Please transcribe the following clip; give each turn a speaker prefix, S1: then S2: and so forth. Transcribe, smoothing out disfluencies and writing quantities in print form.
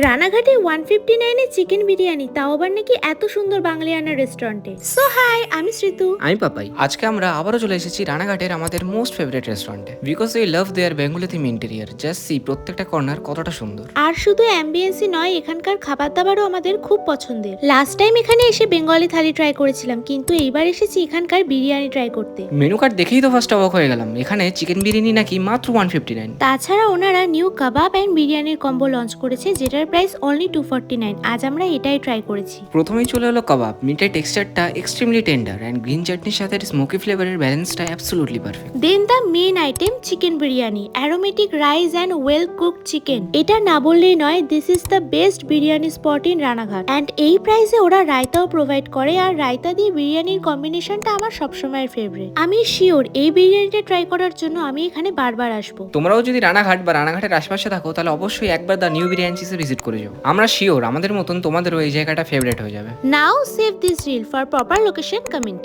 S1: রানাঘাটে 159 এ চিকেন বিরিয়ানি, তাও আবার নাকি এত সুন্দর বাঙালিয়ানা রেস্টুরেন্টে। সো হাই, আমি শ্রীতু।
S2: আমি পাপাই। আজকে আমরা আবারও চলে এসেছি রানাঘাটের আমাদের মোস্ট ফেভারিট রেস্টুরেন্টে, because we love their Bengali theme interior. Just see, প্রত্যেকটা কর্নার কতটা সুন্দর।
S1: আর শুধু অ্যাম্বিয়েন্সই নয়, এখানকার খাবার দাবারও আমাদের খুব পছন্দের। লাস্ট টাইম এখানে এসে বেঙ্গলি থালি ট্রাই করেছিলাম, কিন্তু এইবার এসেছি এখানকার বিরিয়ানি ট্রাই করতে।
S2: মেনু কার্ড দেখেই তো ফার্স্ট অবাক হয়ে গেলাম। এখানে চিকেন বিরিয়ানি নাকি মাত্র 159।
S1: তাছাড়া ওনারা নিউ কাবাব অ্যান্ড বিরিয়ানির কম্বো লঞ্চ করেছে, যেটার প্রাইস অনলি 249। আজ আমরা এটাই ট্রাই করেছি।
S2: প্রথমেই চলে হলো কাবাব। মিটের টেক্সচারটা এক্সট্রিমলি টেন্ডার অ্যান্ড গ্রিন চাটনির সাথে স্মোকি ফ্লেভারের ব্যালেন্সটা absolutely perfect.
S1: Then the main item chicken biryani, aromatic rice and well cooked chicken. এটা না বললেই নয়, this is the best biryani spot in Ranaghat. And এই প্রাইসে ওরা রায়তাও প্রোভাইড করে, আর রায়তা দিয়ে বিরিয়ানির কম্বিনেশনটা আমার সবসময়ের ফেভারিট। আমি শিওর এই বিরিয়ানিটা ট্রাই করার জন্য আমি এখানে বারবার আসবো।
S2: তোমরাও যদি রানাঘাট বা রানাঘাটের আশপাশে থাকো, তাহলে অবশ্যই একবার দ্য নিউ বিরিয়ানিসে ভিজিট করে যাও। আমরা শিওর আমাদের মতন তোমাদেরও এই জায়গাটা ফেভারিট হয়ে যাবে।
S1: Now save this reel for proper location comment.